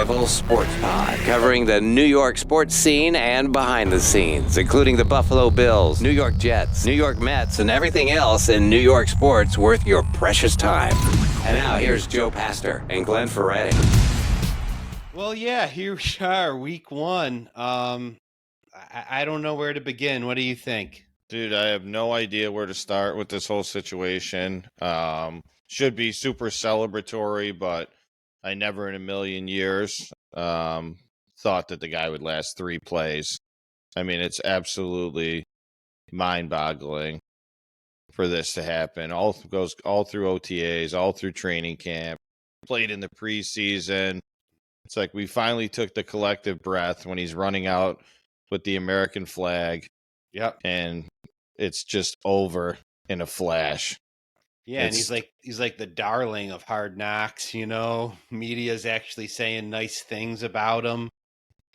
Rival Sports Pod, covering the New York sports scene and behind the scenes, including the Buffalo Bills, New York Jets, New York Mets, and everything else in New York sports worth your precious time. And now here's Joe Pastor and Glenn Ferretti. Well, yeah, here we are, week one. I don't know where to begin. What do you think? Dude, I have no idea where to start with this whole situation. Should be super celebratory, but I never in a million years thought that the guy would last 3 plays. I mean, it's absolutely mind-boggling for this to happen. Goes all through OTAs, all through training camp, played in the preseason. It's like we finally took the collective breath when he's running out with the American flag. Yep. And it's just over in a flash. Yeah, and he's like the darling of Hard Knocks, you know. Media's actually saying nice things about him.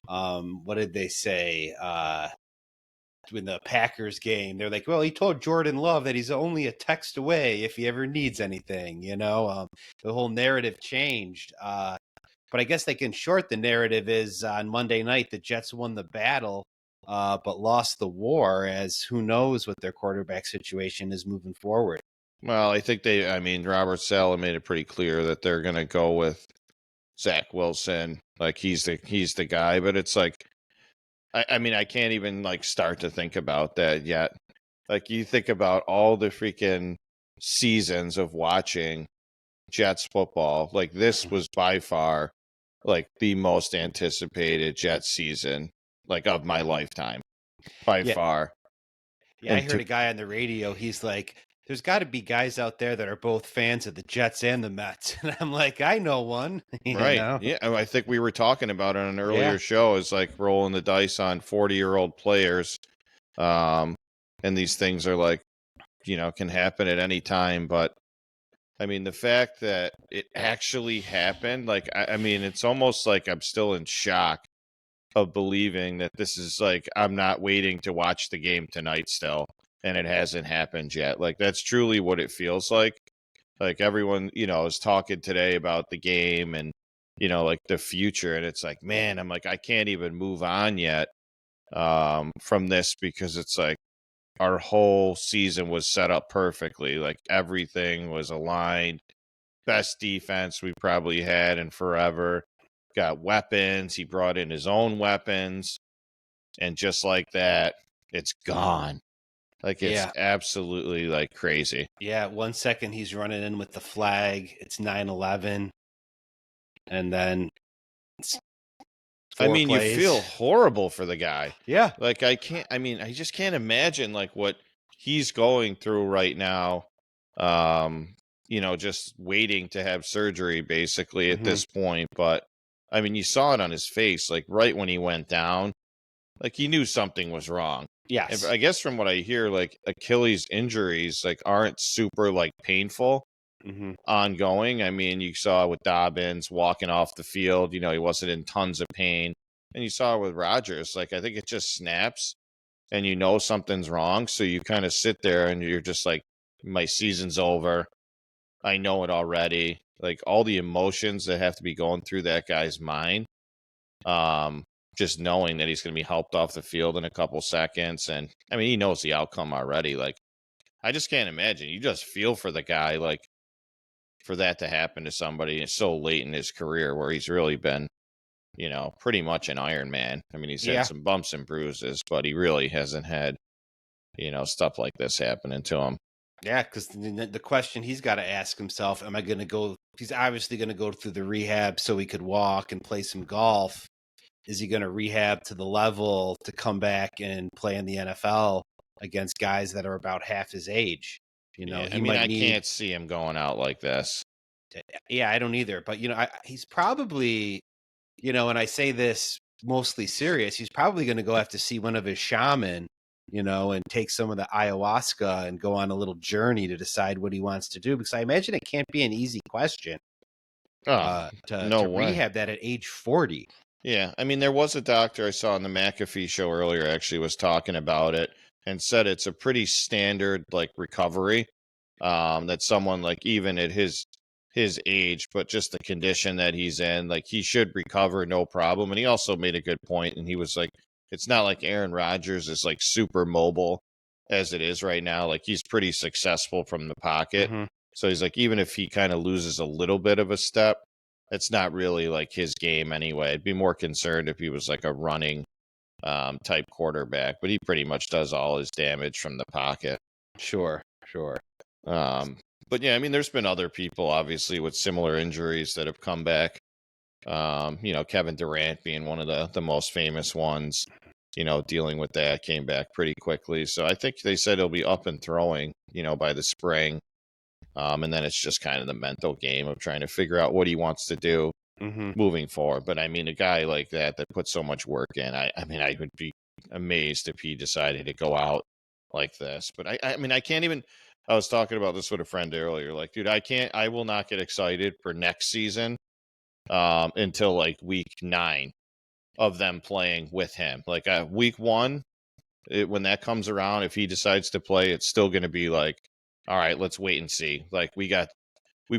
What did they say? In the Packers game, they're like, well, he told Jordan Love that he's only a text away if he ever needs anything, you know. The whole narrative changed. But I guess in short, the narrative is on Monday night, the Jets won the battle, but lost the war, as who knows what their quarterback situation is moving forward. Well, I think Robert Saleh made it pretty clear that they're going to go with Zach Wilson. Like he's the guy, but it's like, I can't even start to think about that yet. Like you think about all the freaking seasons of watching Jets football, like this was by far the most anticipated Jets season of my lifetime by far. Yeah, I heard a guy on the radio. He's like, there's got to be guys out there that are both fans of the Jets and the Mets. And I'm like, I know one. Right. Know? Yeah. I think we were talking about it on an earlier show. It's like rolling the dice on 40-year-old players. And these things are can happen at any time. But I mean, the fact that it actually happened, it's almost like I'm still in shock of believing that this is I'm not waiting to watch the game tonight still, and it hasn't happened yet. That's truly what it feels like. Everyone, is talking today about the game and, the future. And it's like, man, I can't even move on yet from this because it's our whole season was set up perfectly. Everything was aligned. Best defense we probably had in forever. Got weapons. He brought in his own weapons. And just like that, it's gone. It's absolutely crazy. Yeah, 1 second he's running in with the flag. It's 9/11. And then it's 4 plays. You feel horrible for the guy. Yeah. I just can't imagine what he's going through right now. Just waiting to have surgery basically at this point. But you saw it on his face, right when he went down, he knew something was wrong. Yes. I guess from what I hear, Achilles injuries, aren't super painful. Ongoing. You saw with Dobbins walking off the field, he wasn't in tons of pain. And you saw with Rodgers, I think it just snaps and something's wrong. So you kind of sit there and you're just my season's over. I know it already. All the emotions that have to be going through that guy's mind. Just knowing that he's going to be helped off the field in a couple seconds. And he knows the outcome already. I just can't imagine. You just feel for the guy, for that to happen to somebody so late in his career where he's really been, pretty much an Iron Man. He's had some bumps and bruises, but he really hasn't had, stuff like this happening to him. Yeah, because the question he's got to ask himself, am I going to go? He's obviously going to go through the rehab so he could walk and play some golf. Is he going to rehab to the level to come back and play in the NFL against guys that are about half his age? I can't see him going out like this. Yeah, I don't either. But, he's probably, and I say this mostly serious, he's probably going to go have to see one of his shaman, and take some of the ayahuasca and go on a little journey to decide what he wants to do. Because I imagine it can't be an easy question to rehab that at age 40. Yeah, there was a doctor I saw on the McAfee show earlier actually was talking about it and said it's a pretty standard recovery that someone even at his his age, but just the condition that he's in. Like, he should recover no problem. And he also made a good point, and he was like, it's not like Aaron Rodgers is like super mobile as it is right now. Like, he's pretty successful from the pocket. Mhm. So he's like, even if he kind of loses a little bit of a step, it's not really like his game anyway. I'd be more concerned if he was like a running type quarterback, but he pretty much does all his damage from the pocket. Sure. But yeah, I mean, there's been other people obviously with similar injuries that have come back. Kevin Durant being one of the most famous ones, dealing with that, came back pretty quickly. So I think they said he'll be up and throwing, by the spring. And then it's just kind of the mental game of trying to figure out what he wants to do moving forward. But I mean, a guy like that puts so much work in, I would be amazed if he decided to go out like this. But I can't even. I was talking about this with a friend earlier. Like, dude, I will not get excited for next season until like week 9 of them playing with him. Like, week 1, when that comes around, if he decides to play, it's still going to be like, all right, let's wait and see. Like, we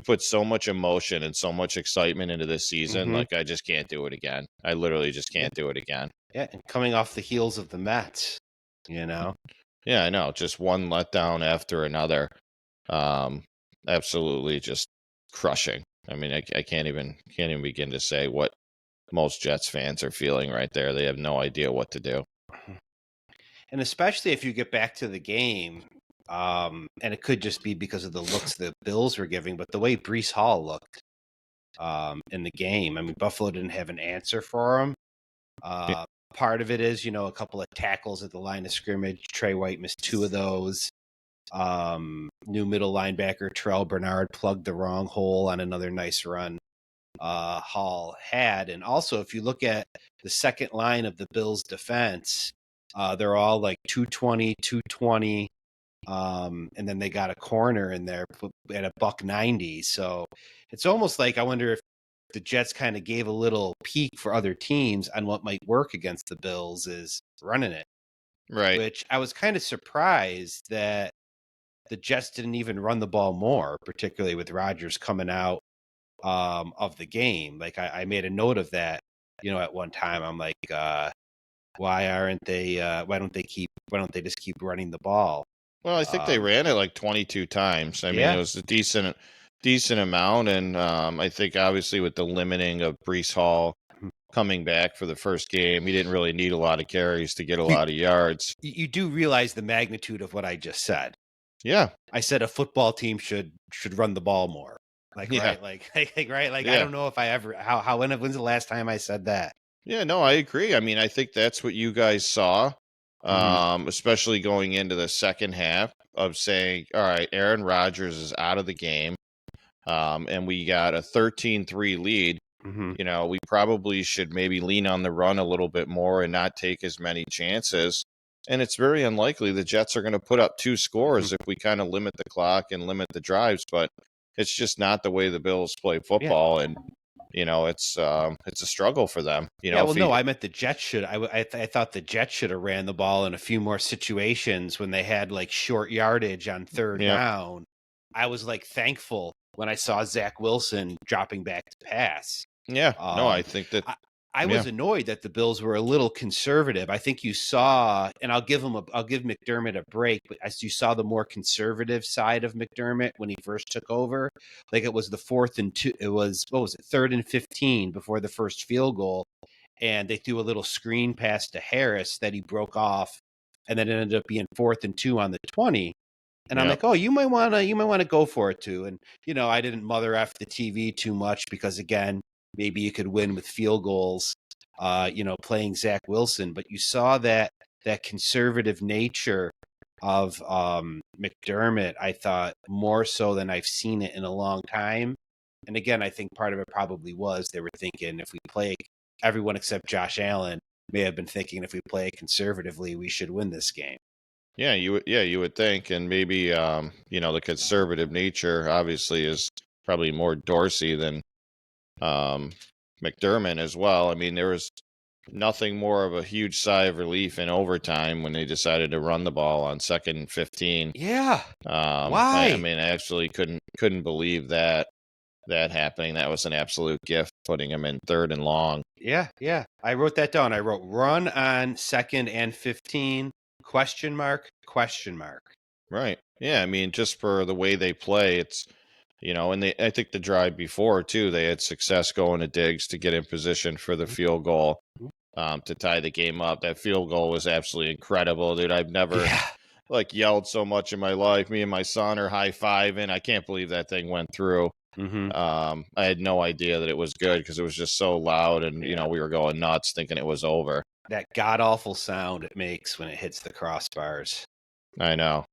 put so much emotion and so much excitement into this season. Like, I just can't do it again. I literally just can't do it again. Yeah, and coming off the heels of the Mets, Yeah, I know. Just one letdown after another. Absolutely just crushing. I mean, I can't even begin to say what most Jets fans are feeling right there. They have no idea what to do. And especially if you get back to the game, and it could just be because of the looks the Bills were giving, but the way Breece Hall looked in the game, I mean, Buffalo didn't have an answer for him. Part of it is, a couple of tackles at the line of scrimmage. Trey White missed 2 of those. New middle linebacker Terrell Bernard plugged the wrong hole on another nice run Hall had. And also, if you look at the second line of the Bills defense, they're all like 220, 220. And then they got a corner in there at a $190. So it's almost like, I wonder if the Jets kind of gave a little peek for other teams on what might work against the Bills is running it. Right. Which I was kind of surprised that the Jets didn't even run the ball more, particularly with Rodgers coming out of the game. Like, I made a note of that, at one time. I'm like, why don't they just keep running the ball? Well, I think they ran it like 22 times. I mean, it was a decent amount. And I think obviously with the limiting of Breece Hall coming back for the first game, he didn't really need a lot of carries to get a lot of yards. You do realize the magnitude of what I just said. Yeah. I said a football team should run the ball more. Like, right? Like, right? Like, I don't know if I ever, when's the last time I said that? Yeah, no, I agree. I mean, I think that's what you guys saw, especially going into the second half, of saying, all right, Aaron Rodgers is out of the game, and we got a 13-3 lead. We probably should maybe lean on the run a little bit more and not take as many chances. And it's very unlikely the Jets are going to put up 2 scores if we kind of limit the clock and limit the drives. But it's just not the way the Bills play football. And, it's a struggle for them. I meant the Jets should. I thought the Jets should have ran the ball in a few more situations when they had like short yardage on third down. I was like thankful when I saw Zach Wilson dropping back to pass. Yeah, no, I think that I was annoyed that the Bills were a little conservative. I think you saw, and I'll give McDermott a break, but as you saw the more conservative side of McDermott when he first took over, like it was the 4th and 2. It was, 3rd and 15 before the first field goal, and they threw a little screen pass to Harris that he broke off, and then it ended up being 4th and 2 on the 20. And I'm like, oh, you might want to go for it too. And I didn't mother F the TV too much because, again, maybe you could win with field goals, playing Zach Wilson. But you saw that conservative nature of McDermott, I thought, more so than I've seen it in a long time. And again, I think part of it probably was they were thinking if we play, everyone except Josh Allen may have been thinking if we play conservatively, we should win this game. Yeah, you would think. And maybe, the conservative nature obviously is probably more Dorsey than McDermott as well. I mean, there was nothing more of a huge sigh of relief in overtime when they decided to run the ball on 2nd and 15. Yeah. Why? I mean, I actually couldn't believe that. that happening. That was an absolute gift, putting him in 3rd and long. Yeah. I wrote that down. I wrote run on 2nd and 15, question mark. Right. Yeah. I mean, just for the way they play, it's, and I think the drive before too, they had success going to Diggs to get in position for the field goal, to tie the game up. That field goal was absolutely incredible, dude. I've never yelled so much in my life. Me and my son are high-fiving. I can't believe that thing went through. Mm-hmm. I had no idea that it was good because it was just so loud, and we were going nuts thinking it was over. That god-awful sound it makes when it hits the crossbars. I know.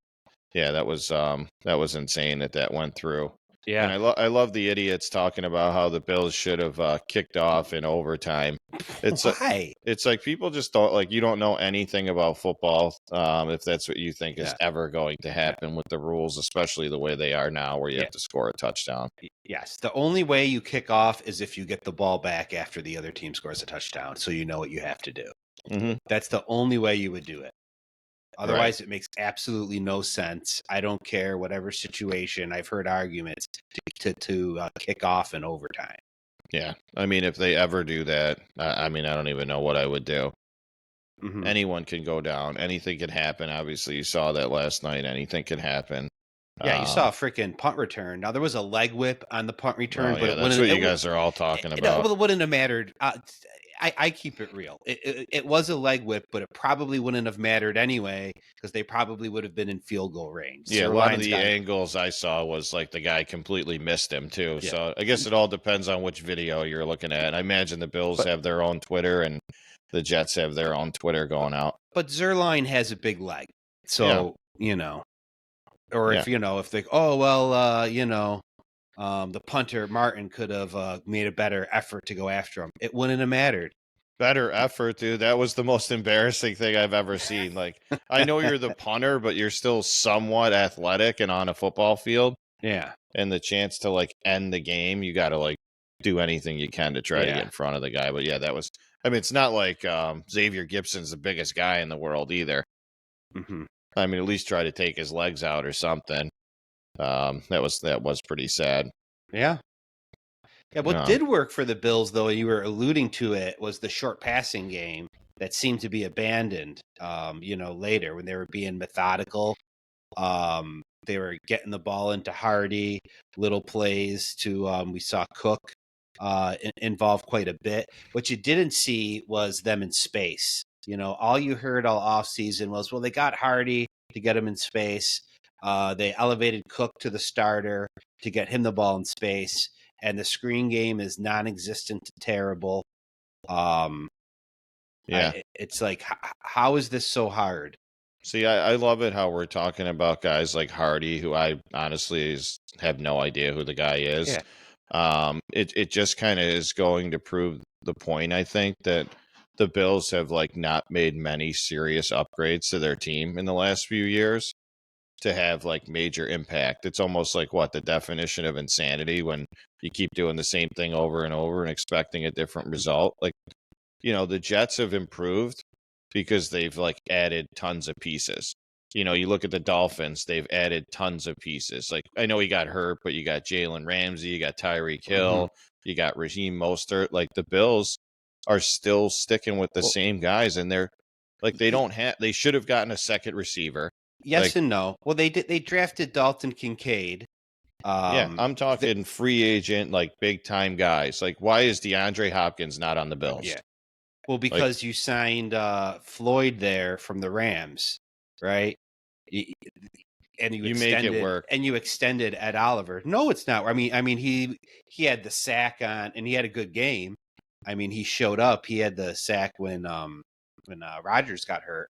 Yeah, that was insane that went through. Yeah. And I love the idiots talking about how the Bills should have kicked off in overtime. It's Why? It's like people just don't you don't know anything about football if that's what you think is ever going to happen with the rules, especially the way they are now, where you have to score a touchdown. Yes, the only way you kick off is if you get the ball back after the other team scores a touchdown, so you know what you have to do. Mm-hmm. That's the only way you would do it. Otherwise, it makes absolutely no sense. I don't care whatever situation. I've heard arguments to kick off in overtime. Yeah, I mean, if they ever do that, I don't even know what I would do. Mm-hmm. Anyone can go down. Anything can happen. Obviously, you saw that last night. Anything can happen. Yeah, you saw a freaking punt return. Now, there was a leg whip on the punt return. But that's what you guys are all talking about. It wouldn't have mattered. I keep it real. It was a leg whip, but it probably wouldn't have mattered anyway because they probably would have been in field goal range. Yeah, a lot of the angles I saw was the guy completely missed him too. Yeah. So I guess it all depends on which video you're looking at. I imagine the Bills have their own Twitter and the Jets have their own Twitter going out. But Zuerlein has a big leg, so or if if they the punter Martin could have made a better effort to go after him, it wouldn't have mattered. Better effort, dude. That was the most embarrassing thing I've ever seen. I know you're the punter, but you're still somewhat athletic and on a football field. Yeah. And the chance to end the game, you got to do anything you can to try to get in front of the guy. But yeah, that was. I mean, it's not like Xavier Gibson's the biggest guy in the world either. Mm-hmm. I mean, at least try to take his legs out or something. That was pretty sad. Yeah. Yeah, what did work for the Bills, though, you were alluding to it, was the short passing game that seemed to be abandoned, later when they were being methodical. They were getting the ball into Hardy, little plays to, we saw Cook involved quite a bit. What you didn't see was them in space. All you heard all offseason was, well, they got Hardy to get him in space. They elevated Cook to the starter to get him the ball in space. And the screen game is non-existent to terrible. It's like, how is this so hard? See, I love it how we're talking about guys like Hardy, who I honestly have no idea who the guy is. Yeah. It just kind of is going to prove the point, I think, that the Bills have not made many serious upgrades to their team in the last few years to have major impact. It's almost like the definition of insanity when you keep doing the same thing over and over and expecting a different result. The Jets have improved because they've added tons of pieces. You look at the Dolphins, they've added tons of pieces. I know he got hurt, but you got Jalen Ramsey, you got Tyreek Hill, you got Raheem Mostert. The Bills are still sticking with the same guys, and they're they should have gotten a second receiver. Yes and no. Well, they did. They drafted Dalton Kincaid. I'm talking free agent, big time guys. Why is DeAndre Hopkins not on the Bills? Yeah. Well, because you signed Floyd there from the Rams, right? And you make it work, and you extended Ed Oliver. No, it's not. I mean, he had the sack on, and he had a good game. I mean, he showed up. He had the sack when Rodgers got hurt.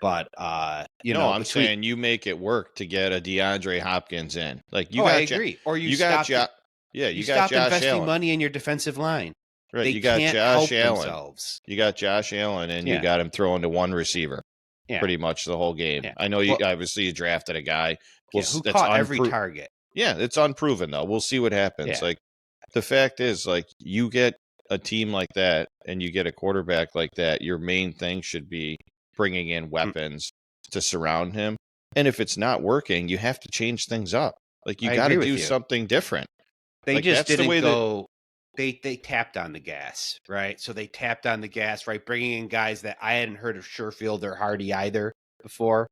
But I'm saying you make it work to get a DeAndre Hopkins in. I agree. Or you got Josh investing Allen. money in your defensive line. Right, They you got can't Josh help Allen. themselves. You got Josh Allen, and you got him throwing to one receiver pretty much the whole game. Yeah. I know you obviously you drafted a guy who caught every target. Yeah, it's unproven though. We'll see what happens. Yeah. The fact is, you get a team like that, and you get a quarterback like that. Your main thing should be bringing in weapons to surround him. And if it's not working, you have to change things up. You got to do something different. They Like, just that's the didn't way that go. They tapped on the gas, right? So they tapped on the gas, right? Bringing in guys that I hadn't heard of Sherfield or Hardy either before.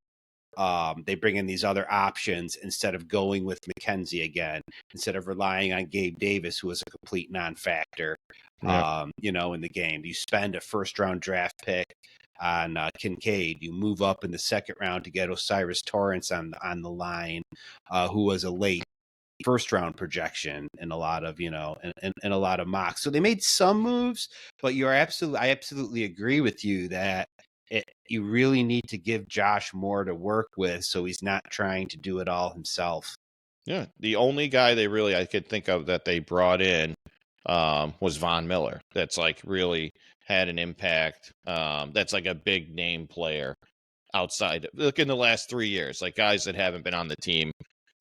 They bring in these other options instead of going with McKenzie again, instead of relying on Gabe Davis, who was a complete non-factor, yeah. in the game. You spend a first-round draft pick on Kincaid. You move up in the second round to get Osiris Torrance on the line, who was a late first round projection in a lot of in a lot of mocks. So they made some moves, but I absolutely agree with you that you really need to give Josh more to work with, so he's not trying to do it all himself. Yeah, the only guy I could think of that they brought in was Von Miller. That's like really had an impact. That's like a big name player outside. Look, in the last 3 years, like guys that haven't been on the team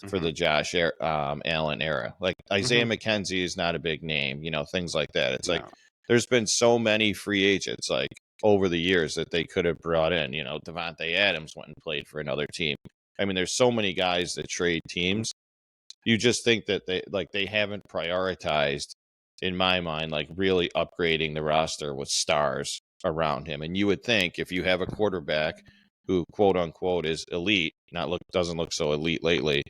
for the Josh Allen era. Like Isaiah McKenzie is not a big name, things like that. It's like No. there's been so many free agents like over the years that they could have brought in. Devontae Adams went and played for another team. I mean, there's so many guys that trade teams. You just think that they haven't prioritized, in my mind, like really upgrading the roster with stars around him. And you would think if you have a quarterback who quote unquote is elite, doesn't look so elite lately,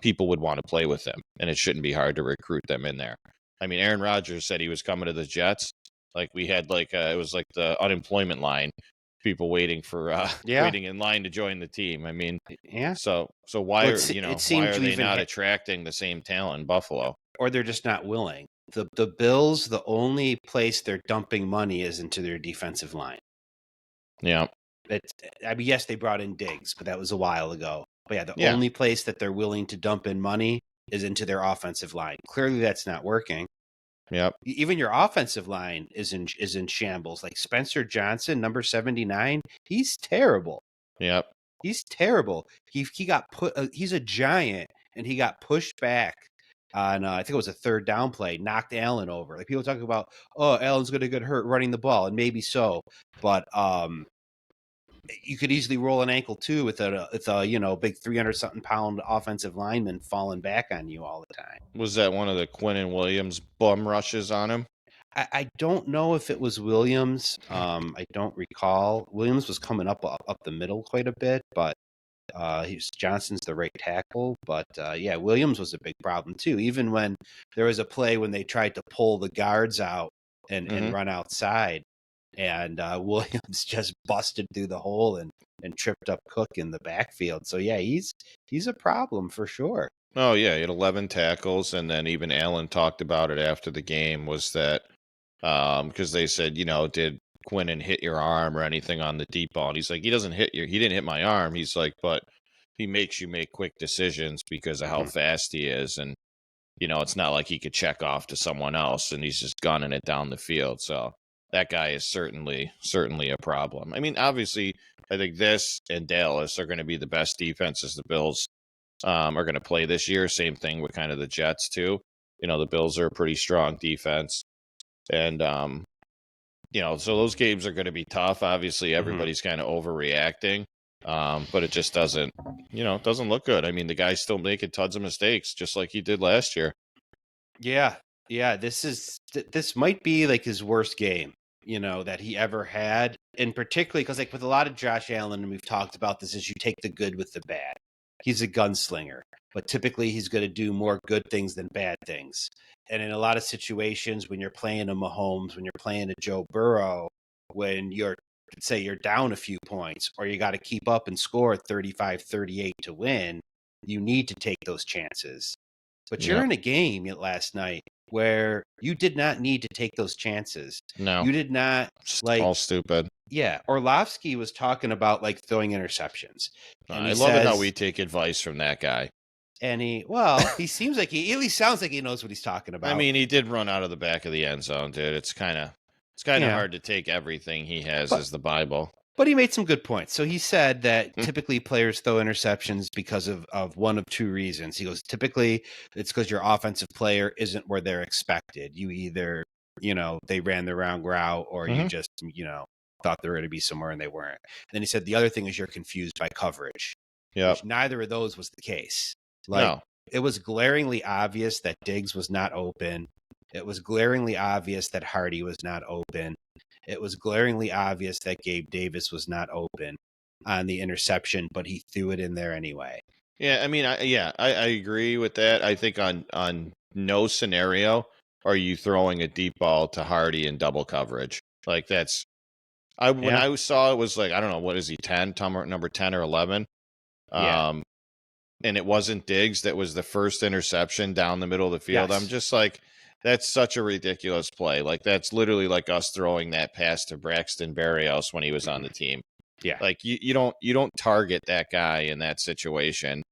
people would want to play with them, and it shouldn't be hard to recruit them in there. I mean, Aaron Rodgers said he was coming to the Jets. Like we had it was like the unemployment line, people waiting for waiting in line to join the team. I mean, Yeah. so why Well, why are they not attracting the same talent in Buffalo? Or they're just not willing. The Bills, the only place they're dumping money is into their defensive line. Yeah. Yes, they brought in Diggs, but that was a while ago. But the only place that they're willing to dump in money is into their offensive line. Clearly, that's not working. Yep. Even your offensive line is in shambles. Like Spencer Johnson, number 79, he's terrible. Yep. He's terrible. He got he's a giant, and he got pushed back on I think it was a third down play, knocked Allen over. Like people talk about, oh, Allen's going to get hurt running the ball, and maybe so, but you could easily roll an ankle too with a big 300-something pound offensive lineman falling back on you all the time. Was that one of the Quinnen Williams bum rushes on him? I don't know if it was Williams. I don't recall. Williams was coming up the middle quite a bit, but Johnson's the right tackle. But Williams was a big problem too. Even when there was a play when they tried to pull the guards out and run outside, and Williams just busted through the hole and tripped up Cook in the backfield. So he's a problem for sure. Oh yeah, he had 11 tackles, and then even Allen talked about it after the game. Was that because they said, did Quinnen hit your arm or anything on the deep ball? And he's like, he didn't hit my arm. He's like, but he makes you make quick decisions because of how fast he is, and it's not like he could check off to someone else, and he's just gunning it down the field. So that guy is certainly a problem. I mean, obviously, I think this and Dallas are going to be the best defenses the Bills are going to play this year. Same thing with kind of the Jets too. The Bills are a pretty strong defense, and so those games are going to be tough. Obviously, everybody's kind of overreacting, but it just doesn't look good. I mean, the guy's still making tons of mistakes, just like he did last year. Yeah. This might be like his worst game, that he ever had. And particularly because like with a lot of Josh Allen, and we've talked about this, is you take the good with the bad. He's a gunslinger, but typically he's going to do more good things than bad things. And in a lot of situations, when you're playing a Mahomes, when you're playing a Joe Burrow, when you're down a few points or you got to keep up and score 35-38 to win, you need to take those chances. But you're in a game last night where you did not need to take those chances. No. You did not. All stupid. Yeah. Orlovsky was talking about like throwing interceptions. I love it how we take advice from that guy. And he seems like he at least sounds like he knows what he's talking about. I mean, he did run out of the back of the end zone, dude. It's kind of hard to take everything he has as the Bible. But he made some good points. So he said that typically players throw interceptions because of one of two reasons. He goes, typically it's because your offensive player isn't where they're expected. You either, they ran the wrong route, or you just, thought they were going to be somewhere and they weren't. And then he said the other thing is you're confused by coverage. Yeah. Neither of those was the case. No. it was glaringly obvious that Diggs was not open. It was glaringly obvious that Hardy was not open. It was glaringly obvious that Gabe Davis was not open on the interception, but he threw it in there anyway. Yeah, I mean, I agree with that. I think on no scenario are you throwing a deep ball to Hardy in double coverage. Like when I saw it was like, I don't know, what is he, 10, number 10 or 11? Yeah. And it wasn't Diggs that was the first interception down the middle of the field. Yes. I'm just like, that's such a ridiculous play. Like, that's literally like us throwing that pass to Braxton Berrios when he was on the team. Yeah. Like, you don't target that guy in that situation.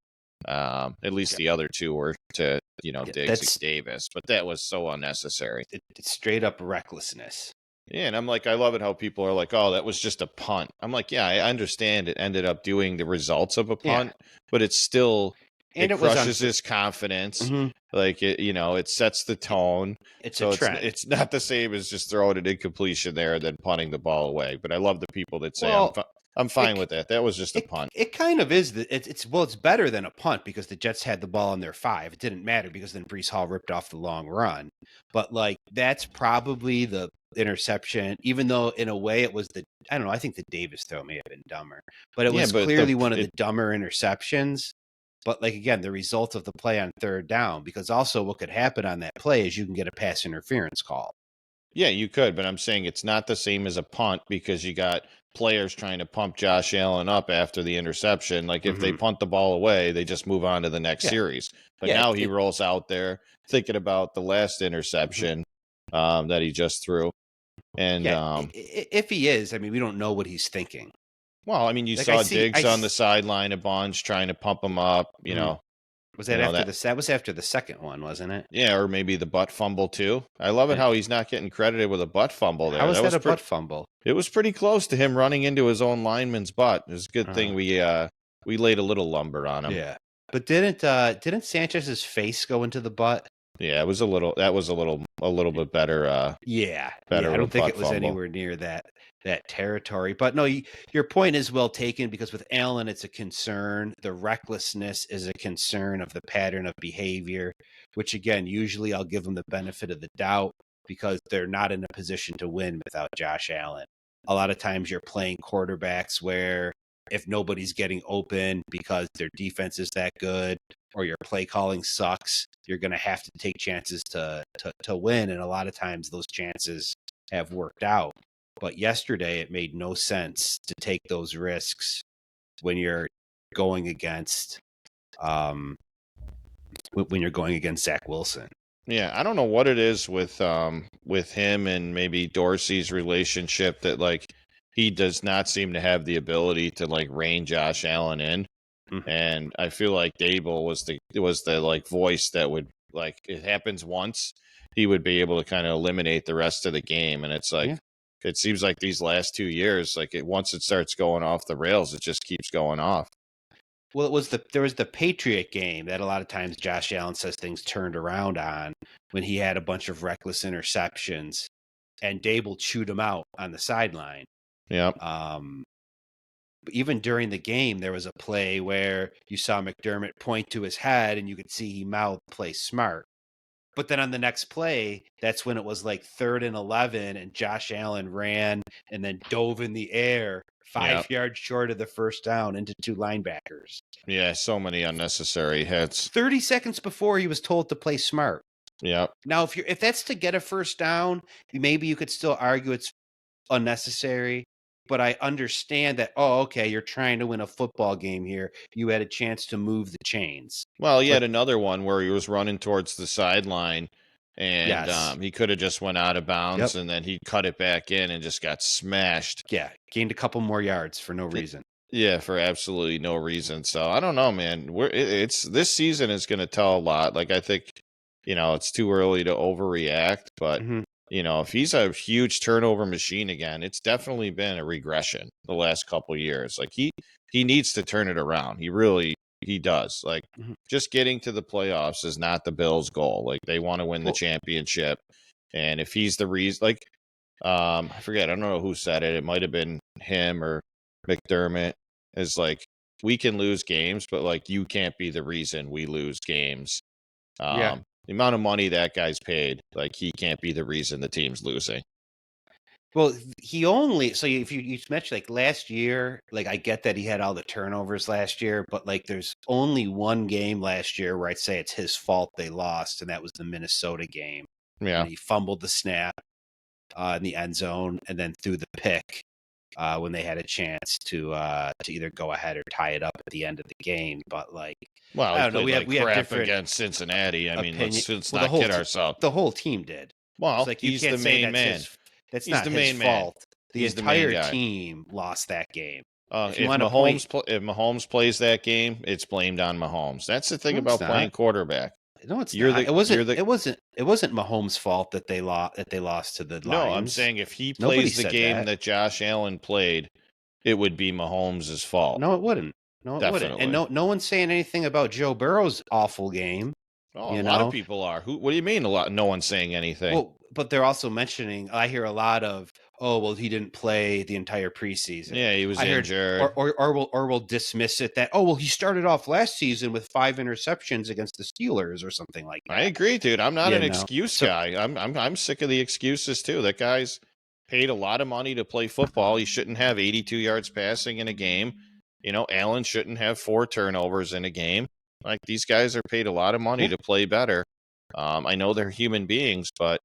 At least the other two were to, Diggs and Davis, but that was so unnecessary. It's straight up recklessness. Yeah, and I'm like, I love it how people are like, oh, that was just a punt. I'm like, yeah, I understand it ended up doing the results of a punt, but it's still, and it crushes his confidence. Mm-hmm. Like, it sets the tone. It's so a trend. It's not the same as just throwing an incompletion there and then punting the ball away. But I love the people that say, I'm fine with that. That was just a punt. It kind of is. It's better than a punt because the Jets had the ball on their 5. It didn't matter because then Breece Hall ripped off the long run. But like, that's probably the interception, even though in a way it was I don't know, I think the Davis throw may have been dumber, but it was clearly one of the dumber interceptions. But like, again, the result of the play on third down, because also what could happen on that play is you can get a pass interference call. Yeah, you could, but I'm saying it's not the same as a punt because you got players trying to pump Josh Allen up after the interception. Like, if they punt the ball away, they just move on to the next series. But now he rolls out there thinking about the last interception that he just threw. And if he is, I mean, we don't know what he's thinking. Well, I mean, you saw Diggs on the sideline a bunch trying to pump him up, you know. Was that that was after the second one, wasn't it? Yeah, or maybe the butt fumble too. I love it how he's not getting credited with a butt fumble there. How was that a butt fumble? It was pretty close to him running into his own lineman's butt. It was a good thing we laid a little lumber on him. Yeah. But didn't Sanchez's face go into the butt? Yeah, it was a little bit better. I don't think it was anywhere near that territory. But no, your point is well taken, because with Allen, it's a concern. The recklessness is a concern of the pattern of behavior, which again, usually I'll give them the benefit of the doubt because they're not in a position to win without Josh Allen. A lot of times you're playing quarterbacks where if nobody's getting open because their defense is that good or your play calling sucks, you're going to have to take chances to win. And a lot of times those chances have worked out. But yesterday, it made no sense to take those risks when you're going against Zach Wilson. Yeah, I don't know what it is with him and maybe Dorsey's relationship that like he does not seem to have the ability to like rein Josh Allen in. And I feel like Dable was the like voice that would, like, it happens once, he would be able to kind of eliminate the rest of the game. And it's like, it seems like these last 2 years, like once it starts going off the rails, it just keeps going off. Well, there was the Patriot game that a lot of times Josh Allen says things turned around on when he had a bunch of reckless interceptions and Dable chewed him out on the sideline. Yeah. Even during the game, there was a play where you saw McDermott point to his head and you could see he mouthed "play smart." But then on the next play, that's when it was like 3rd and 11 and Josh Allen ran and then dove in the air 5 yards short of the first down into 2 linebackers. Yeah, so many unnecessary hits. 30 seconds before he was told to play smart. Yeah. Now, if that's to get a first down, maybe you could still argue it's unnecessary. But I understand that, you're trying to win a football game here. You had a chance to move the chains. Well, he had another one where he was running towards the sideline and he could have just went out of bounds and then he cut it back in and just got smashed. Yeah, gained a couple more yards for no reason. Yeah, for absolutely no reason. So I don't know, man. This season is going to tell a lot. Like, I think, it's too early to overreact, but if he's a huge turnover machine again, it's definitely been a regression the last couple of years. Like he needs to turn it around. He does. Like just getting to the playoffs is not the Bills' goal. Like they want to win the championship. And if he's the reason, like, I forget, I don't know who said it. It might've been him or McDermott, is like, we can lose games, but like you can't be the reason we lose games. Yeah. The amount of money that guy's paid, like he can't be the reason the team's losing. Well, he only so if you mentioned like last year, like I get that he had all the turnovers last year, but like there's only one game last year where I'd say it's his fault they lost, and that was the Minnesota game. Yeah. And he fumbled the snap in the end zone and then threw the pick when they had a chance to either go ahead or tie it up at the end of the game. But like, Well, I don't know. We have crap different against Cincinnati. I mean, let's Well, not kid ourselves. The whole team did. Well, It's like you he's can't the say main man. That's He's not the his main man. fault. The He's the main entire guy. team lost that game. If you wanna point- Mahomes plays that game, it's blamed on Mahomes. That's the thing No, it's about playing not. quarterback. No, it's You're not. the- It wasn't. you're the- It wasn't Mahomes' fault that they lost to the Lions. No, I'm saying if he Nobody plays the said game that Josh Allen played, it would be Mahomes' fault. No, it wouldn't. No, it wouldn't. And no one's saying anything about Joe Burrow's awful game. Oh, a lot of people are. What do you mean? No one's saying anything. Well, but they're also mentioning. I hear a lot of, oh, well, he didn't play the entire preseason. Yeah, he was injured. Or we'll dismiss it that, oh, well, he started off last season with 5 interceptions against the Steelers or something like that. I agree, dude. I'm not an excuse guy. I'm sick of the excuses too. That guy's paid a lot of money to play football. He shouldn't have 82 yards passing in a game. Allen shouldn't have 4 turnovers in a game. Like, these guys are paid a lot of money to play better. I know they're human beings, but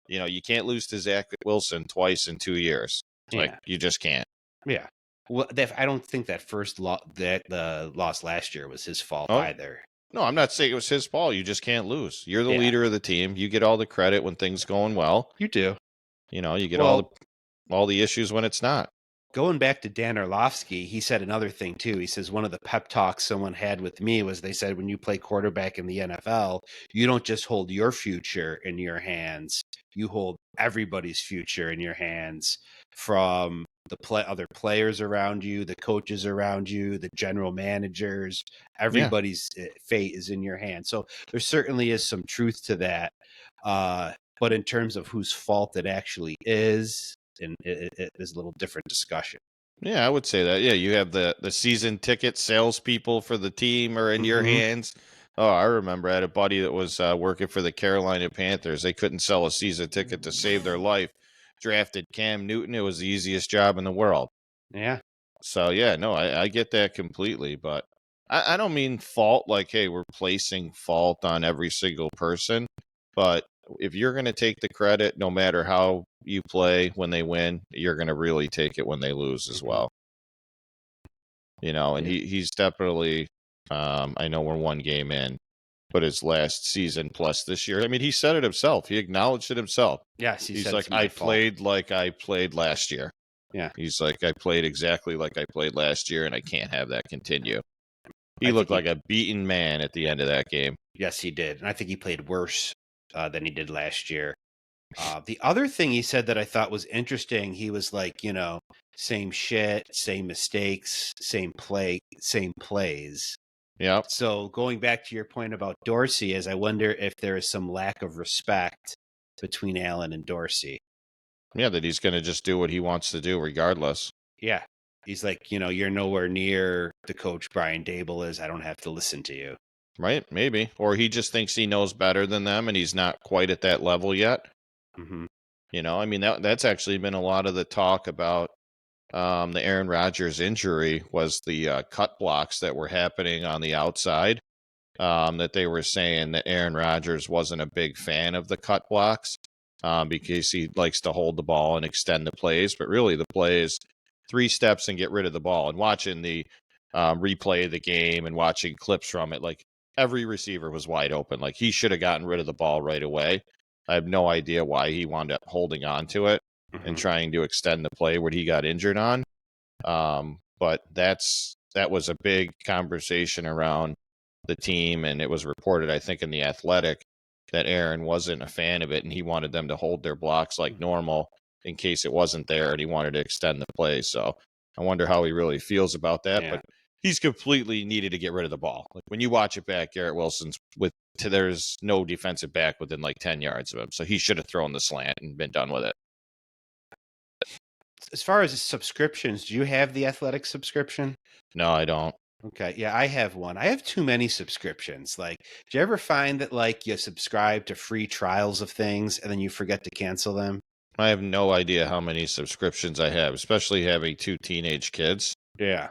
you can't lose to Zach Wilson twice in 2 years. Like, you just can't. Yeah. Well, I don't think that the loss last year was his fault either. No, I'm not saying it was his fault. You just can't lose. You're the leader of the team. You get all the credit when things going well. You do. You get all the issues when it's not. Going back to Dan Orlovsky, he said another thing too. He says one of the pep talks someone had with me was they said when you play quarterback in the NFL, you don't just hold your future in your hands. You hold everybody's future in your hands, from the other players around you, the coaches around you, the general managers. Everybody's fate is in your hands. So there certainly is some truth to that. But in terms of whose fault it actually is, and it is a little different discussion. Yeah, I would say that. Yeah, you have the season ticket salespeople for the team are in your hands. Oh, I remember I had a buddy that was working for the Carolina Panthers. They couldn't sell a season ticket to save their life. Drafted Cam Newton. It was the easiest job in the world. Yeah. So, yeah, no, I get that completely. But I don't mean fault like, hey, we're placing fault on every single person. But if you're going to take the credit, no matter how you play when they win, you're going to really take it when they lose as well. And he's definitely, I know we're 1 game in, but his last season plus this year, I mean, he said it himself. He acknowledged it himself. Yes. He's like, I played like I played last year. Yeah. He's like, I played exactly like I played last year, and I can't have that continue. He looked like a beaten man at the end of that game. Yes, he did. And I think he played worse than he did last year. The other thing he said that I thought was interesting, he was like, same shit, same mistakes, same plays. Yeah. So going back to your point about Dorsey, is I wonder if there is some lack of respect between Allen and Dorsey. Yeah, that he's going to just do what he wants to do regardless. Yeah. He's like, you're nowhere near the coach Brian Daboll is. I don't have to listen to you. Right, maybe. Or he just thinks he knows better than them and he's not quite at that level yet. Mm-hmm. I mean, that's actually been a lot of the talk about the Aaron Rodgers injury was the cut blocks that were happening on the outside, that they were saying that Aaron Rodgers wasn't a big fan of the cut blocks because he likes to hold the ball and extend the plays. But really the play is 3 steps and get rid of the ball. And watching the replay of the game and watching clips from it, like, every receiver was wide open. Like, he should have gotten rid of the ball right away. I have no idea why he wound up holding on to it and trying to extend the play where he got injured on. But that was a big conversation around the team, and it was reported, I think, in The Athletic that Aaron wasn't a fan of it, and he wanted them to hold their blocks like normal in case it wasn't there, and he wanted to extend the play. So I wonder how he really feels about that. Yeah. But he's completely needed to get rid of the ball. Like, when you watch it back, Garrett Wilson's there's no defensive back within like 10 yards of him. So he should have thrown the slant and been done with it. As far as subscriptions, do you have the Athletic subscription? No, I don't. Okay. Yeah, I have one. I have too many subscriptions. Like, do you ever find that like you subscribe to free trials of things and then you forget to cancel them? I have no idea how many subscriptions I have, especially having 2 teenage kids. Yeah.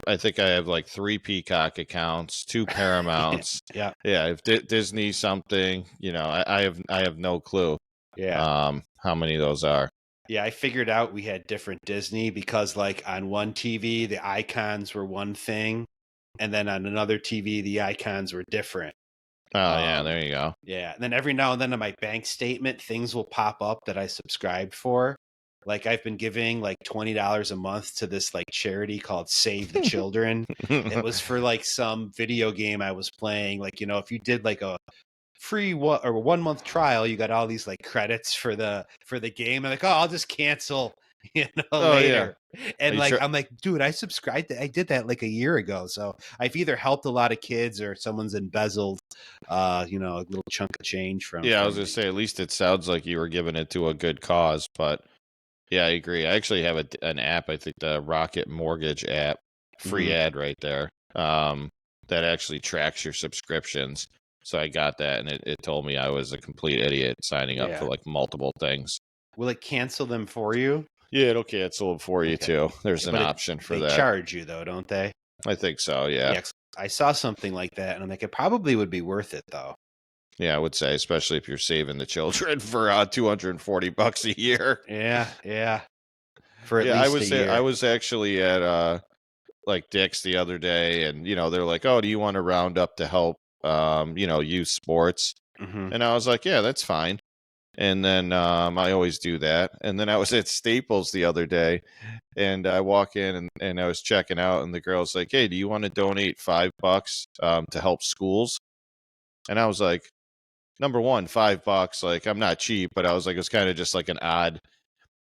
I think I have like 3 Peacock accounts, 2 Paramounts. Yeah. Yeah, if Disney something, I have no clue Yeah. how many of those are. Yeah, I figured out we had different Disney because like on one TV the icons were one thing and then on another TV the icons were different. Oh yeah, there you go. Yeah, and then every now and then on my bank statement things will pop up that I subscribed for. Like I've been giving like $20 a month to this like charity called Save the Children. It was for like some video game I was playing. Like, if you did like a free 1 month trial, you got all these like credits for the game. And like, oh, I'll just cancel, later. And you like, sure? I'm like, dude, I subscribed. I did that like a year ago. So I've either helped a lot of kids or someone's embezzled, a little chunk of change from. Yeah, I was from gonna me. say at least it sounds like you were giving it to a good cause, but yeah, I agree. I actually have an app. I think the Rocket Mortgage app, free ad right there. That actually tracks your subscriptions. So I got that, and it told me I was a complete idiot signing up Yeah. for like multiple things. Will it cancel them for you? Yeah, it'll cancel them for you Okay. too. There's Yeah, an but option for They that. charge you though, don't they? I think so. Yeah. Yeah, 'cause I saw something like that, and I'm like, it probably would be worth it though. Yeah, I would say, especially if you're saving the children for $240 a year. Yeah. For at Yeah, least a year. I was actually at like Dick's the other day, and they're like, "Oh, do you want to round up to help youth sports?" Mhm. And I was like, "Yeah, that's fine." And then I always do that. And then I was at Staples the other day, and I walk in and I was checking out, and the girl's like, "Hey, do you want to donate $5 to help schools?" And I was like, number one, $5. Like, I'm not cheap, but I was like, it's kind of just like an odd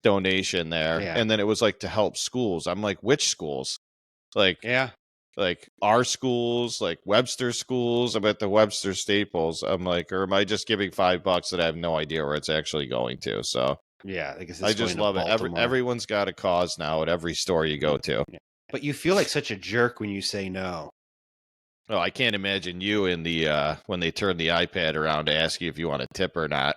donation there. Yeah. And then it was like to help schools. I'm like, which schools? Yeah. Like our schools, like Webster schools. I'm at the Webster Staples. I'm like, or am I just giving $5 that I have no idea where it's actually going to? So Yeah, I guess I just love it. Everyone's got a cause now at every store you go to. Yeah. But you feel like such a jerk when you say no. Oh, I can't imagine you in the when they turn the iPad around to ask you if you want a tip or not.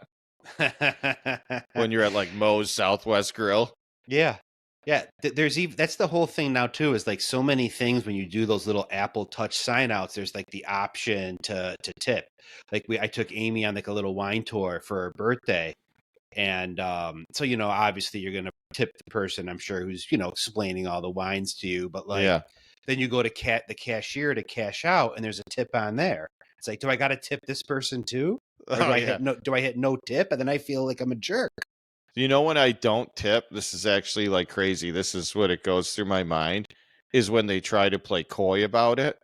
When you're at like Moe's Southwest Grill. Yeah. Yeah, there's even that's the whole thing now too, is like so many things when you do those little Apple Touch sign outs, there's like the option to tip. Like I took Amy on like a little wine tour for her birthday. And so obviously you're gonna tip the person, I'm sure, who's explaining all the wines to you, but like Yeah. then you go to the cashier to cash out and there's a tip on there. It's like, do I gotta tip this person too? Or Oh, do I hit no tip? And then I feel like I'm a jerk. You know when I don't tip, this is actually like crazy. This is what it goes through my mind, is when they try to play coy about it.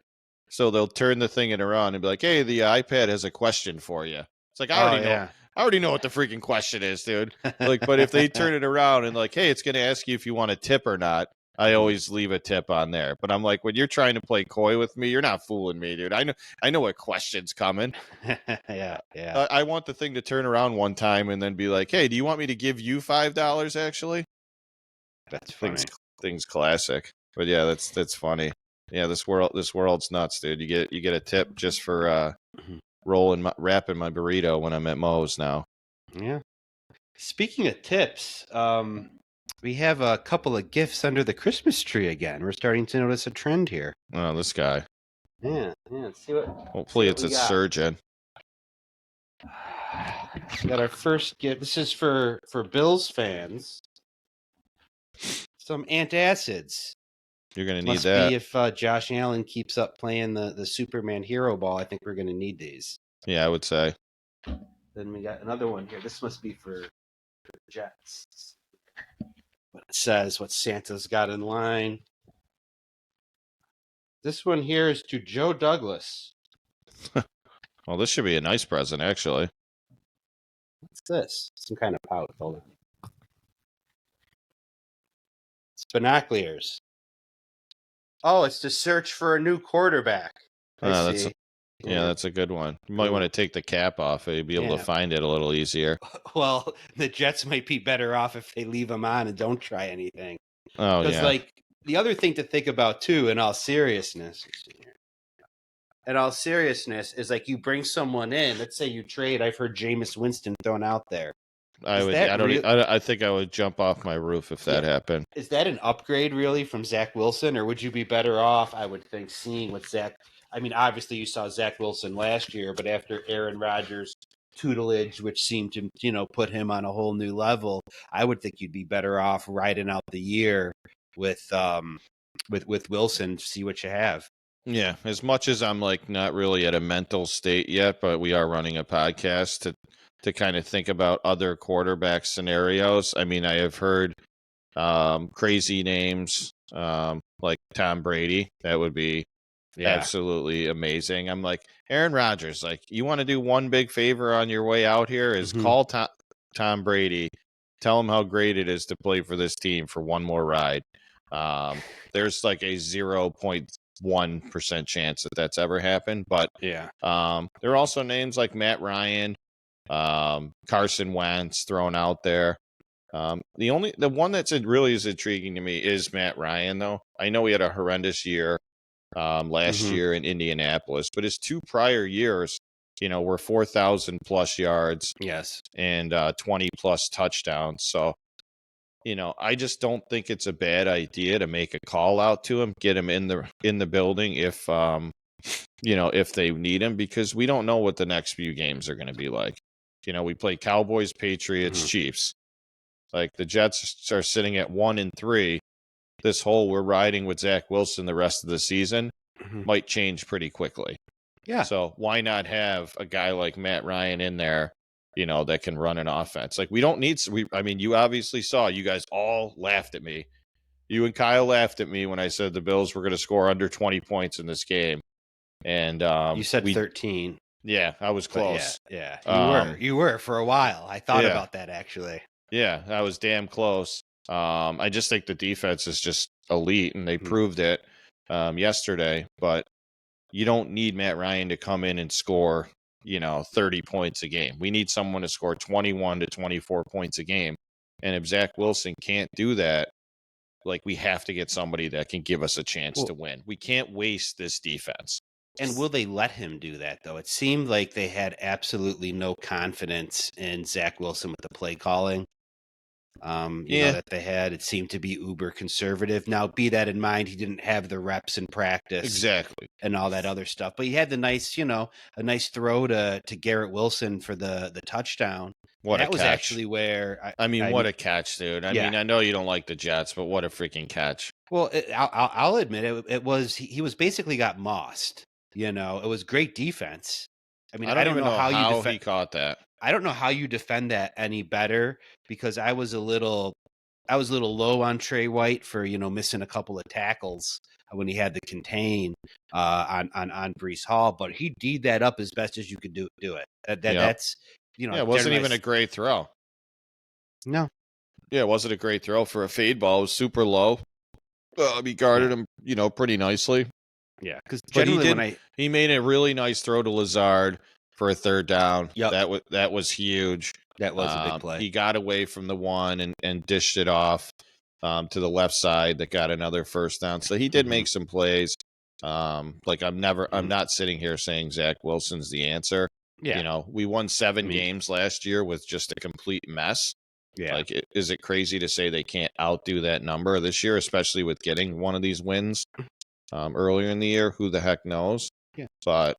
So they'll turn the thing around and be like, "Hey, the iPad has a question for you." It's like, I already know. Yeah. I already know what the freaking question is, dude. Like, but if they turn it around and like, "Hey, it's going to ask you if you want a tip or not," I always leave a tip on there. But I'm like, when you're trying to play coy with me, you're not fooling me, dude. I know what question's coming. Yeah. I want the thing to turn around one time and then be like, "Hey, do you want me to give you $5 actually?" That's funny. Things classic. But yeah, that's funny. Yeah, this world's nuts, dude. You get a tip just for wrapping my burrito when I'm at Moe's now. Yeah. Speaking of tips, we have a couple of gifts under the Christmas tree again. We're starting to notice a trend here. Oh, this guy. Yeah. Let's see what. Hopefully it's we a got. surgeon. We got our first gift. This is for Bills fans. Some antacids. You're gonna need Must that. be if Josh Allen keeps up playing the Superman hero ball. I think we're going to need these. Yeah, I would say. Then we got another one here. This must be for the Jets. What it says, what Santa's got in line. This one here is to Joe Douglas. Well, this should be a nice present, actually. What's this? Some kind of pouch. Hold on. It's binoculars. Oh, it's to search for a new quarterback. I see. Yeah, that's a good one. You might want to take the cap off. You'd be able to find it a little easier. Well, the Jets might be better off if they leave them on and don't try anything. Oh, yeah. Because, like, the other thing to think about too, in all seriousness, is like you bring someone in. Let's say you trade. I've heard Jameis Winston thrown out there. I Is would. that I don't. real? I think I would jump off my roof if that happened. Is that an upgrade really from Zach Wilson, or would you be better off? I would think seeing what Zach. I mean, obviously you saw Zach Wilson last year, but after Aaron Rodgers' tutelage, which seemed to put him on a whole new level, I would think you'd be better off riding out the year with Wilson. See what you have. Yeah, as much as I'm like not really at a mental state yet, but we are running a podcast to kind of think about other quarterback scenarios. I mean, I have heard crazy names like Tom Brady. That would be absolutely amazing. I'm like, Aaron Rodgers, like, you want to do one big favor on your way out here is call Tom Brady, tell him how great it is to play for this team for one more ride. There's like a 0.1% chance that that's ever happened, but there are also names like Matt Ryan, Carson Wentz thrown out there. The one that's really is intriguing to me is Matt Ryan, though. I know he had a horrendous year last year in Indianapolis, but his 2 prior years, were 4,000 plus yards, and 20 plus touchdowns. So, I just don't think it's a bad idea to make a call out to him, get him in the building if if they need him, because we don't know what the next few games are going to be like. We play Cowboys, Patriots, Chiefs. Like, the Jets are sitting at 1-3. This whole we're riding with Zach Wilson the rest of the season might change pretty quickly. Yeah. So why not have a guy like Matt Ryan in there, that can run an offense? Like, we don't need. I mean, you obviously saw. You guys all laughed at me. You and Kyle laughed at me when I said the Bills were going to score under 20 points in this game, and you said 13. Yeah, I was close. Yeah, you were for a while. I thought about that actually. Yeah, I was damn close. I just think the defense is just elite, and they proved it yesterday. But you don't need Matt Ryan to come in and score, 30 points a game. We need someone to score 21 to 24 points a game. And if Zach Wilson can't do that, like, we have to get somebody that can give us a chance to win. We can't waste this defense. And will they let him do that, though? It seemed like they had absolutely no confidence in Zach Wilson with the play calling. That they had. It seemed to be uber conservative. Now, be that in mind, he didn't have the reps in practice, exactly, and all that other stuff. But he had the nice, a nice throw to Garrett Wilson for the touchdown. That was actually where I mean, what a catch, dude! I mean, I know you don't like the Jets, but what a freaking catch! Well, I'll admit it was he was basically got mossed. It was great defense. I mean, I don't know how he caught that. I don't know how you defend that any better, because I was a little low on Trey White for missing a couple of tackles when he had to contain on Breece Hall, but he D'd that up as best as you could do it. That's it wasn't even a great throw. No. Yeah, it wasn't a great throw for a fade ball. It was super low. He guarded him, pretty nicely. Yeah, because he made a really nice throw to Lazard for a third down. Yep. That was huge. That was a big play. He got away from the one and dished it off to the left side that got another first down. So he did make some plays. I'm not sitting here saying Zach Wilson's the answer. Yeah. We won 7 games last year with just a complete mess. Yeah. Like, is it crazy to say they can't outdo that number this year, especially with getting one of these wins earlier in the year? Who the heck knows? Yeah. But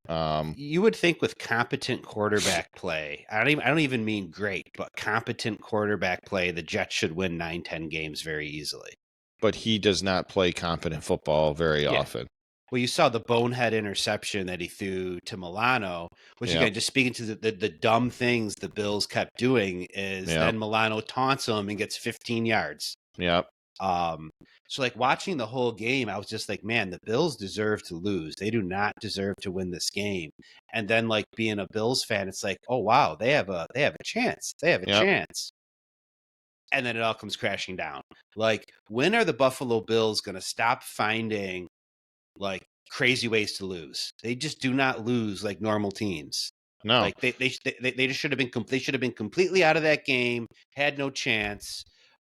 you would think with competent quarterback play, I don't even mean great, but competent quarterback play, the Jets should win 9-10 games very easily. But he does not play competent football very often. Well, you saw the bonehead interception that he threw to Milano, which again, just speaking to the dumb things the Bills kept doing, is then Milano taunts him and gets 15 yards. Yep. So like watching the whole game, I was just like, man, the Bills deserve to lose. They do not deserve to win this game. And then like being a Bills fan, it's like, oh wow, they have a chance. They have a chance. And then it all comes crashing down. Like, when are the Buffalo Bills going to stop finding like crazy ways to lose? They just do not lose like normal teams. No, like they just should have been. They should have been completely out of that game. Had no chance.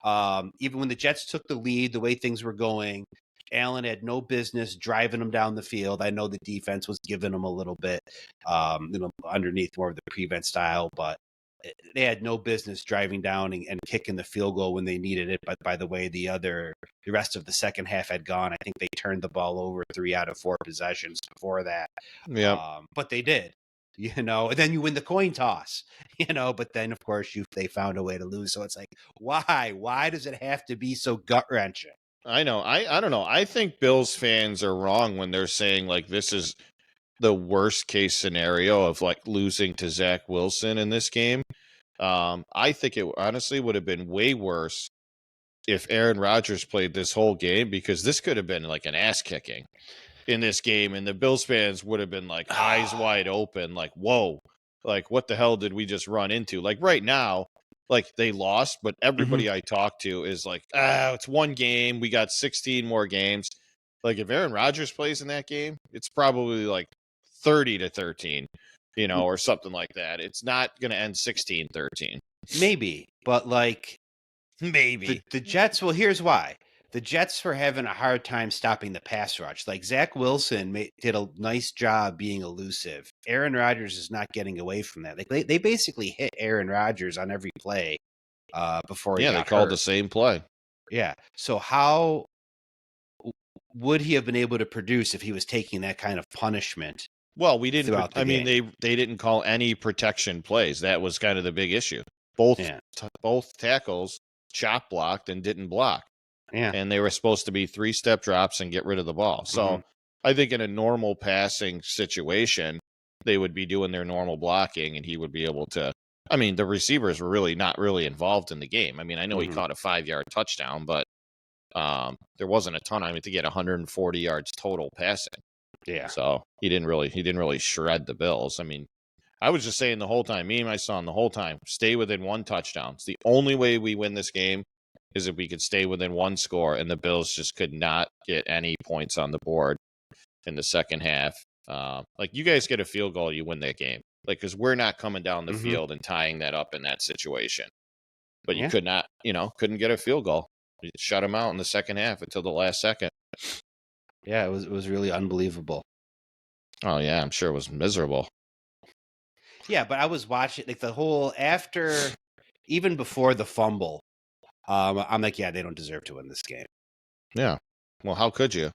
Even when the Jets took the lead, the way things were going, Allen had no business driving them down the field. I know the defense was giving them a little bit, underneath more of the prevent style, but they had no business driving down and kicking the field goal when they needed it. But by the way, the rest of the second half had gone. I think they turned the ball over 3 out of 4 possessions before that. Yeah. But they did, and then you win the coin toss, but then of course they found a way to lose. So it's like, why does it have to be so gut wrenching? I know. I don't know. I think Bills fans are wrong when they're saying like this is the worst case scenario of like losing to Zach Wilson in this game. I think it honestly would have been way worse if Aaron Rodgers played this whole game, because this could have been like an ass kicking in this game, and the Bills fans would have been like eyes wide open, like, whoa, like what the hell did we just run into? Like right now, like they lost, but everybody I talk to is like, it's one game. We got 16 more games. Like if Aaron Rodgers plays in that game, it's probably like 30-13, or something like that. It's not going to end 16-13. Maybe, but like maybe the Jets. Well, here's why. The Jets were having a hard time stopping the pass rush. Like Zach Wilson did a nice job being elusive. Aaron Rodgers is not getting away from that. Like they basically hit Aaron Rodgers on every play before he got they called hurt. the same play. Yeah. So how would he have been able to produce if he was taking that kind of punishment? Well, we didn't. Throughout the I mean, game. they didn't call any protection plays. That was kind of the big issue. Both tackles chop blocked and didn't block. Yeah. And they were supposed to be 3-step drops and get rid of the ball. So I think in a normal passing situation, they would be doing their normal blocking, and he would be able to. I mean, the receivers were really not really involved in the game. I mean, I know he caught a 5-yard touchdown, but there wasn't a ton. I mean, to get 140 yards total passing. Yeah. So he didn't really shred the Bills. I mean, I was just saying the whole time, me and my son, the whole time, stay within 1 touchdown. It's the only way we win this game is if we could stay within 1 score, and the Bills just could not get any points on the board in the second half. Like you guys get a field goal, you win that game. Like, because we're not coming down the field and tying that up in that situation. But you could not, couldn't get a field goal. You shut them out in the second half until the last second. Yeah, it was really unbelievable. Oh yeah, I'm sure it was miserable. Yeah, but I was watching like the whole even before the fumble. I'm like, yeah, they don't deserve to win this game. Yeah. Well, how could you?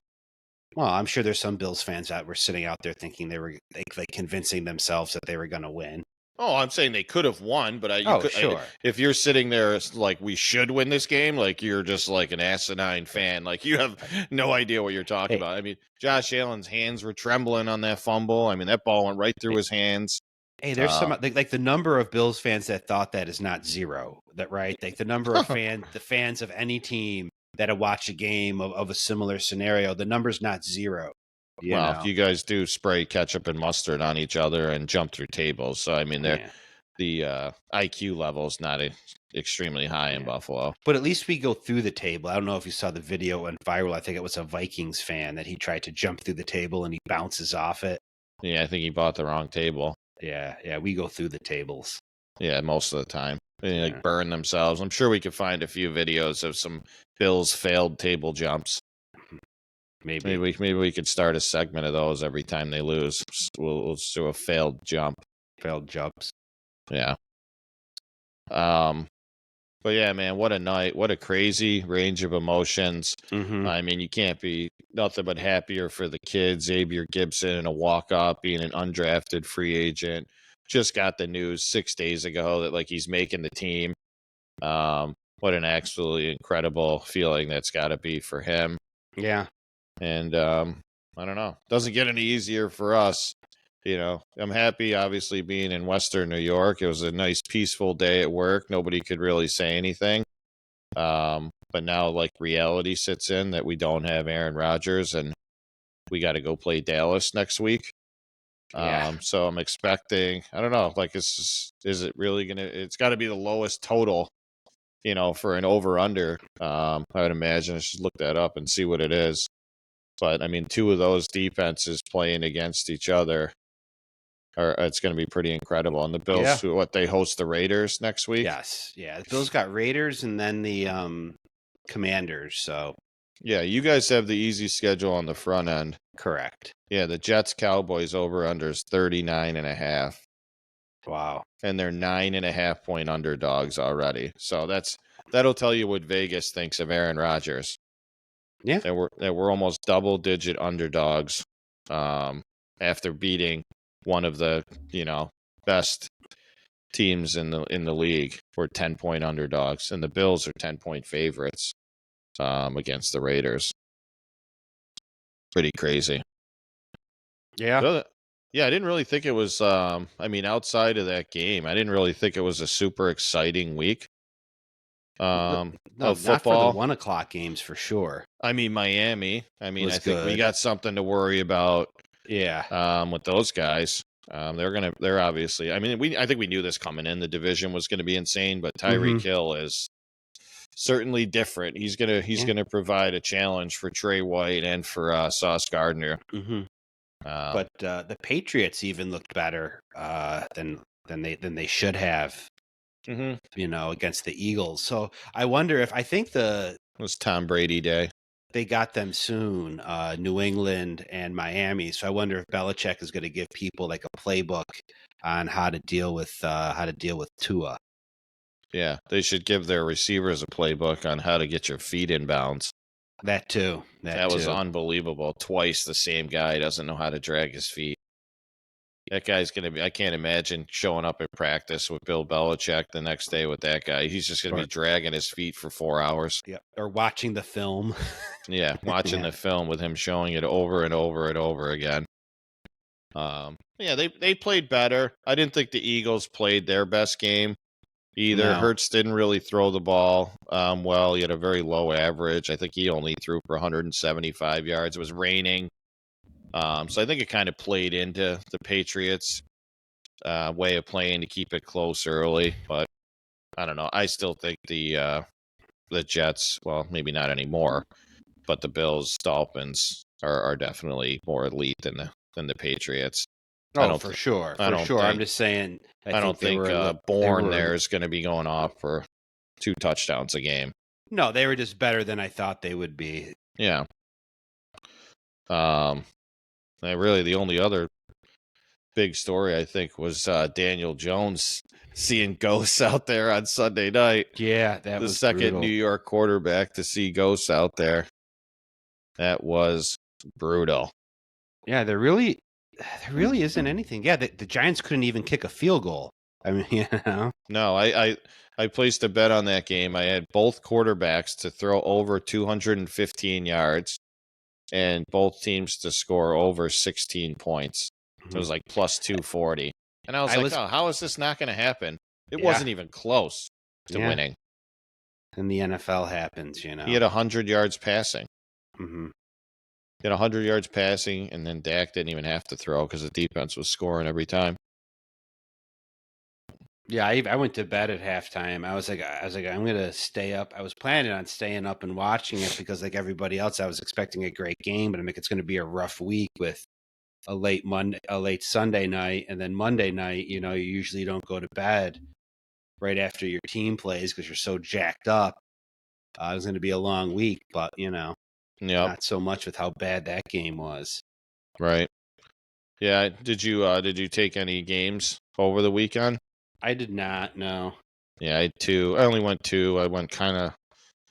Well, I'm sure there's some Bills fans that were sitting out there thinking they were like convincing themselves that they were going to win. Oh, I'm saying they could have won, but sure. If you're sitting there like we should win this game, like you're just like an asinine fan, like you have no idea what you're talking about. I mean, Josh Allen's hands were trembling on that fumble. I mean, that ball went right through his hands. Hey, there's some like the number of Bills fans that thought that is not zero. That right? Like the number of the fans of any team that have watched a game of a similar scenario, the number's not zero. Well, you guys do spray ketchup and mustard on each other and jump through tables. So, I mean, the IQ level is not extremely high in Buffalo. But at least we go through the table. I don't know if you saw the video went viral. I think it was a Vikings fan that he tried to jump through the table and he bounces off it. Yeah, I think he bought the wrong table. Yeah, we go through the tables. Yeah, most of the time. They like burn themselves. I'm sure we could find a few videos of some Bills failed table jumps. Maybe we could start a segment of those every time they lose. We'll do a failed jump. Failed jumps. Yeah. But yeah, man, what a night. What a crazy range of emotions. I mean, you can't be nothing but happier for the kids. Xavier Gibson in a walk-up, being an undrafted free agent. Just got the news 6 days ago that like he's making the team. What an absolutely incredible feeling that's got to be for him. Yeah. And I don't know. Doesn't get any easier for us. I'm happy, obviously, being in Western New York. It was a nice, peaceful day at work. Nobody could really say anything. But now, like, reality sits in that we don't have Aaron Rodgers, and we got to go play Dallas next week. Yeah. So I'm expecting, I don't know, like, is it really going to, it's got to be the lowest total, for an over-under. I would imagine I should look that up and see what it is. But, I mean, 2 of those defenses playing against each other, it's going to be pretty incredible. And the Bills, they host the Raiders next week? Yes. Yeah. The Bills got Raiders and then the Commanders. So Yeah, you guys have the easy schedule on the front end. Correct. Yeah, the Jets Cowboys over under is 39.5. Wow. And they're 9.5 point underdogs already. So that'll tell you what Vegas thinks of Aaron Rodgers. Yeah. That we're almost double digit underdogs after beating one of the, best teams in the league. We're 10-point underdogs, and the Bills are 10-point favorites against the Raiders. Pretty crazy. Yeah. Yeah, I didn't really think it was outside of that game, I didn't really think it was a super exciting week. No, of not for football. the 1:00 games for sure. I mean, Miami. I Was think we good. got something to worry about Yeah. with those guys. They're obviously. I think we knew this coming in. The division was going to be insane, but Tyreek Hill is certainly different. He's gonna provide a challenge for Trey White and for Sauce Gardner. Mm-hmm. But the Patriots even looked better than they should have. Against the Eagles. So I wonder if it was Tom Brady day. They got them soon, New England and Miami. So I wonder if Belichick is going to give people like a playbook on how to deal with Tua. Yeah, they should give their receivers a playbook on how to get your feet in bounds. That too. That was unbelievable. Twice the same guy doesn't know how to drag his feet. That guy's going to be, I can't imagine showing up at practice with Bill Belichick the next day with that guy. He's just going to be dragging his feet for 4 hours. Yeah. Or watching the film. Yeah. Watching the film with him showing it over and over and over again. Yeah, they played better. I didn't think the Eagles played their best game either. No. Hurts didn't really throw the ball well. He had a very low average. I think he only threw for 175 yards. It was raining. So I think it kind of played into the Patriots' way of playing to keep it close early. But I don't know. I still think the Jets, well, maybe not anymore, but the Bills, Dolphins are definitely more elite than the Patriots. For sure. I'm just saying. I don't think Bourne there is going to be going off for 2 touchdowns a game. No, they were just better than I thought they would be. Yeah. Really, the only other big story, I think, was Daniel Jones seeing ghosts out there on Sunday night. Yeah, that was the second brutal. New York quarterback to see ghosts out there. That was brutal. Yeah, there really isn't anything. Yeah, the Giants couldn't even kick a field goal. I mean, No, I placed a bet on that game. I had both quarterbacks to throw over 215 yards. And both teams to score over 16 points. It was like plus 240. And I was like, how is this not going to happen? It wasn't even close to winning. And the NFL happens, He had 100 yards passing. Mm-hmm. He had 100 yards passing, and then Dak didn't even have to throw because the defense was scoring every time. Yeah, I went to bed at halftime. I was like, I'm gonna stay up. I was planning on staying up and watching it because, like everybody else, I was expecting a great game. But I'm like, it's gonna be a rough week with a late Sunday night, and then Monday night. You usually don't go to bed right after your team plays because you're so jacked up. It was gonna be a long week, but not so much with how bad that game was. Right. Yeah. Did you take any games over the weekend? I did not, no. Yeah, I had 2. I only went 2. I went kind of,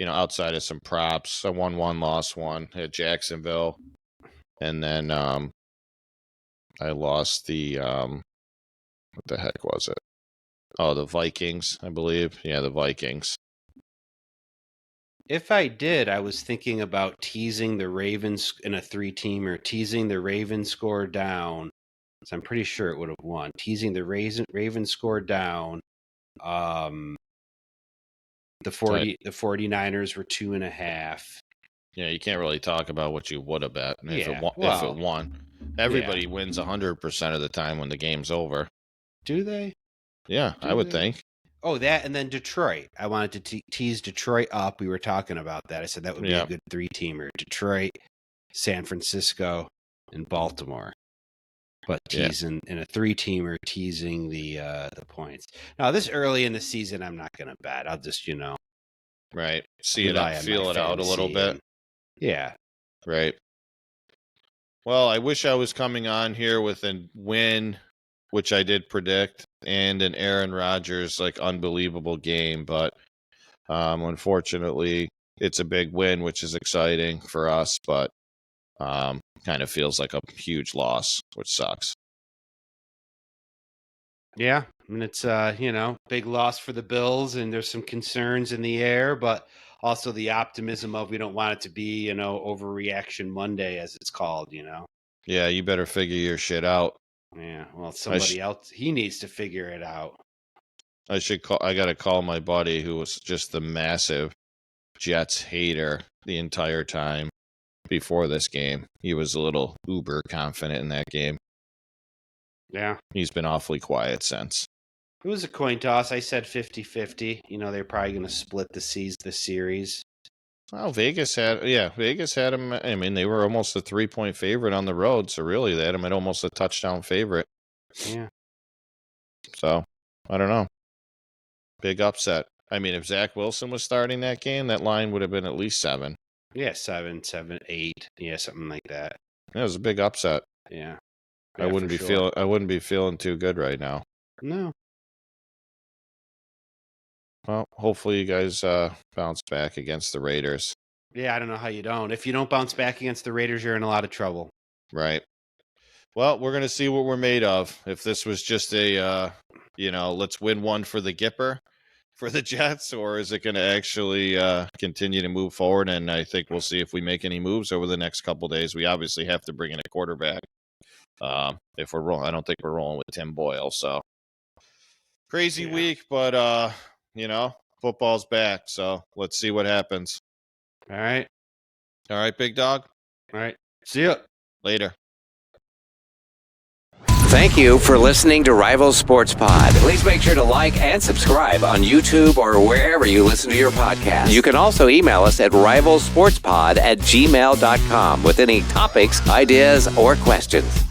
outside of some props. I won 1, lost 1 at Jacksonville. And then I lost the, what the heck was it? Oh, the Vikings, I believe. Yeah, the Vikings. If I did, I was thinking about teasing the Ravens in a 3-teamer, teasing the Ravens score down. So I'm pretty sure it would have won. Teasing the Ravens score down. The 49ers were 2.5. Yeah, you can't really talk about what you would have bet if it won. Everybody wins 100% of the time when the game's over. Do they? Yeah, I would think. Oh, that and then Detroit. I wanted to tease Detroit up. We were talking about that. I said that would be a good 3-teamer. Detroit, San Francisco, and Baltimore. But teasing in a 3-teamer, teasing the points. Now, this early in the season, I'm not going to bet. I'll just, right, see it out, feel it out a little bit. Yeah. Right. Well, I wish I was coming on here with a win, which I did predict, and an Aaron Rodgers unbelievable game, but unfortunately, it's a big win, which is exciting for us, but kind of feels like a huge loss, which sucks. Yeah. I mean, it's, big loss for the Bills, and there's some concerns in the air, but also the optimism of we don't want it to be, overreaction Monday, as it's called, Yeah, you better figure your shit out. Yeah. Well, somebody else, he needs to figure it out. I got to call my buddy who was just the massive Jets hater the entire time before this game. He was a little uber confident in that game. Yeah. He's been awfully quiet since. It was a coin toss. I said 50-50. They're probably going to split the series. Well, Vegas had him. I mean, they were almost a 3-point favorite on the road. So really, they had him at almost a touchdown favorite. Yeah. So, I don't know. Big upset. I mean, if Zach Wilson was starting that game, that line would have been at least 7. Yeah, 7, 8. Yeah, something like that. It was a big upset. Yeah. I wouldn't be feeling too good right now. No. Well, hopefully you guys bounce back against the Raiders. Yeah, I don't know how you don't. If you don't bounce back against the Raiders, you're in a lot of trouble. Right. Well, we're going to see what we're made of. If this was just a, let's win one for the Gipper for the Jets, or is it going to actually continue to move forward? And I think we'll see if we make any moves over the next couple of days. We obviously have to bring in a quarterback. If we're rolling, I don't think we're rolling with Tim Boyle. So crazy week, but football's back. So let's see what happens. All right. All right, big dog. All right. See ya. Later. Thank you for listening to Rival Sports Pod. Please make sure to like and subscribe on YouTube or wherever you listen to your podcast. You can also email us at rivalsportspod@gmail.com with any topics, ideas, or questions.